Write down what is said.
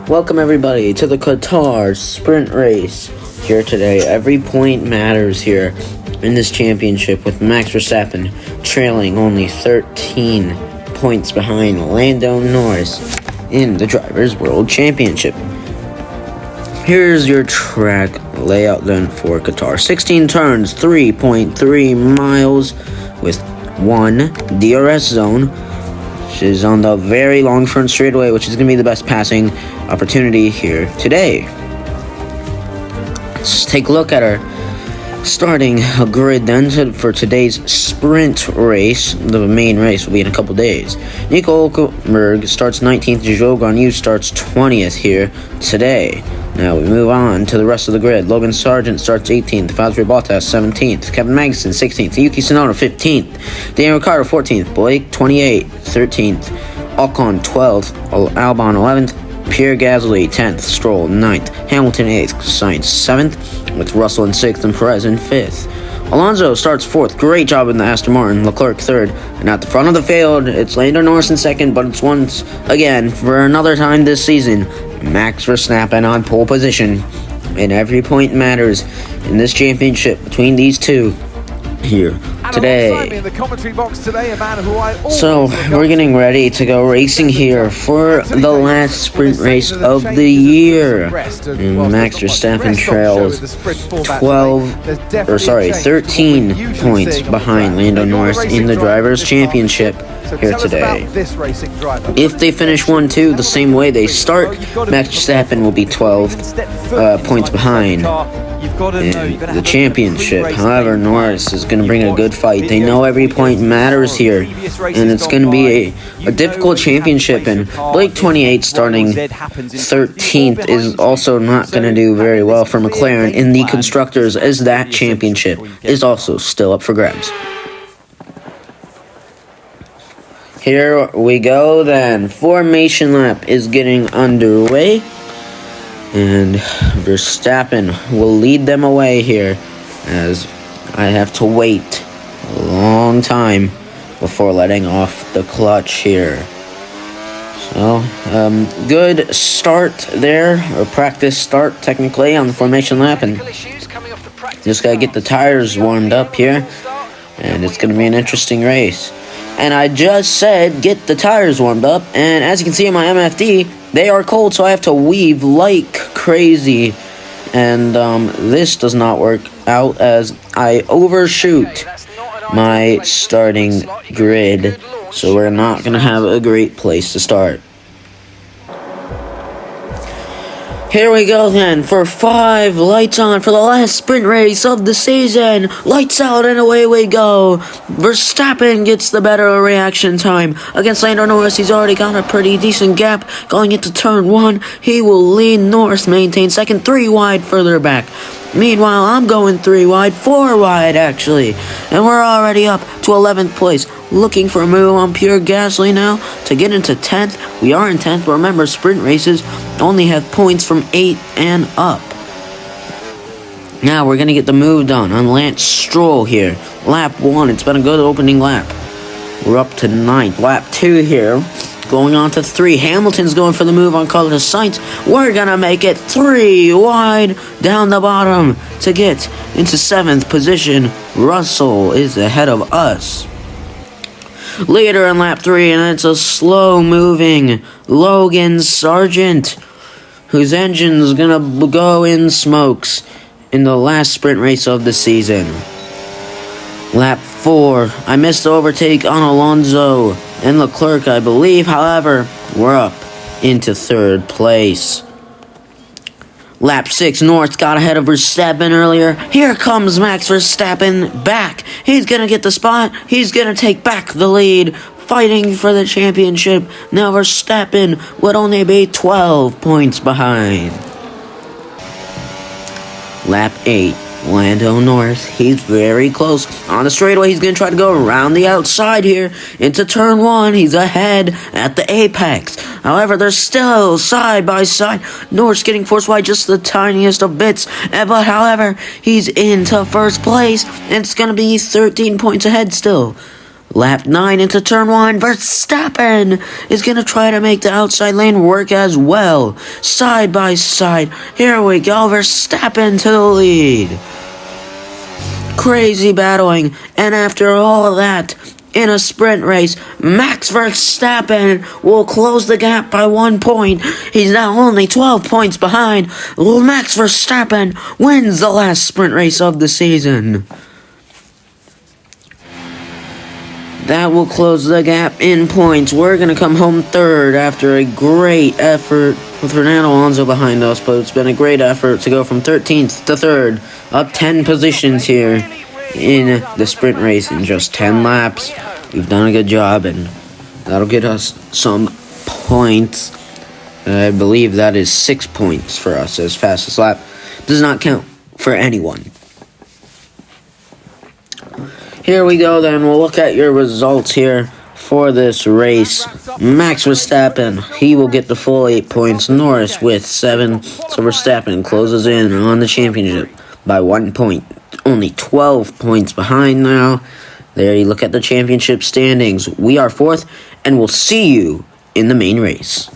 Welcome everybody to the Qatar sprint race. Here today, every point matters here in this championship, with Max Verstappen trailing only 13 points behind Lando Norris in the Drivers' World Championship. Here's your track layout then for Qatar. 16 turns, 3.3 miles with one DRS zone, which is on the very long front straightaway, which is going to be the best passing opportunity here today. Let's take a look at our starting grid then for today's sprint race. The main race will be in a couple days. Nico Hülkenberg starts 19th. Zhou Guanyu starts 20th here today. Now we move on to the rest of the grid. Logan Sargent starts 18th. Valtteri Bottas 17th. Kevin Magnussen 16th. Yuki Tsunoda 15th. Daniel Ricciardo 14th. Blake 28th. 13th. Ocon 12th. Albon 11th. Pierre Gasly 10th. Stroll 9th. Hamilton 8th. Sainz 7th. With Russell in 6th and Perez in 5th. Alonso starts 4th. Great job in the Aston Martin. Leclerc 3rd. And at the front of the field, it's Lando Norris in 2nd, but it's once again, for another time this season, Max Verstappen on pole position. And every point matters in this championship between these two here today. So we're getting ready to go racing here for the last sprint race of the year. And Max Verstappen trails 13 points behind Lando Norris in the Drivers' Championship here today. If they finish 1-2 the same way they start, Max Verstappen will be 12 points behind in the championship. However, Norris is going to bring a good fight. They know every point matters here, and it's going to be a difficult championship. And Blake 28 starting 13th is also not going to do very well for McLaren in the Constructors, as that championship is also still up for grabs. Here we go then. Formation lap is getting underway, and Verstappen will lead them away here, as I have to wait a long time before letting off the clutch here. So, good start there, or practice start technically on the formation lap, and just gotta get the tires warmed up here, and it's gonna be an interesting race. And I just said get the tires warmed up, and as you can see on my MFD, they are cold, so I have to weave like crazy. And this does not work out, as I overshoot my starting grid, so we're not going to have a great place to start. Here we go then, for 5 lights on for the last sprint race of the season. Lights out and away we go. Verstappen gets the better reaction time against Lando Norris. He's already got a pretty decent gap going into turn 1. He will lead Norris, maintain second, 3 wide further back. Meanwhile, I'm going 3 wide, 4 wide actually. And we're already up to 11th place. Looking for a move on Pierre Gasly now to get into 10th. We are in 10th, but remember, sprint races only have points from 8 and up. Now we're going to get the move done on Lance Stroll here. Lap 1, it's been a good opening lap. We're up to 9th. Lap 2 here. Going on to 3. Hamilton's going for the move on Carlos Sainz. We're going to make it 3 wide down the bottom to get into 7th position. Russell is ahead of us. Later in lap 3, and it's a slow-moving Logan Sargent, whose engine's going to go in smokes in the last sprint race of the season. Lap 4, I missed the overtake on Alonso and Leclerc, I believe. However, we're up into 3rd place. Lap 6, Norris got ahead of Verstappen earlier. Here comes Max Verstappen back. He's going to get the spot. He's going to take back the lead, fighting for the championship. Now Verstappen would only be 12 points behind. Lap 8, Lando Norris, he's very close. On the straightaway, he's going to try to go around the outside here into turn 1. He's ahead at the apex. However, they're still side by side. Norris getting forced wide just the tiniest of bits. But however, he's into first place. And it's going to be 13 points ahead still. Lap 9 into turn 1. Verstappen is going to try to make the outside lane work as well. Side by side. Here we go. Verstappen to the lead. Crazy battling. And after all that, in a sprint race, Max Verstappen will close the gap by 1 point. He's now only 12 points behind. Max Verstappen wins the last sprint race of the season. That will close the gap in points. We're going to come home third after a great effort with Fernando Alonso behind us, but it's been a great effort to go from 13th to 3rd, up 10 positions here in the sprint race in just 10 laps. We've done a good job, and that'll get us some points. I believe that is 6 points for us as fastest lap. Does not count for anyone. Here we go then. We'll look at your results here for this race. Max Verstappen, he will get the full 8 points. Norris with 7. So Verstappen closes in on the championship by 1 point. Only 12 points behind now. There you look at the championship standings. We are 4th, and we'll see you in the main race.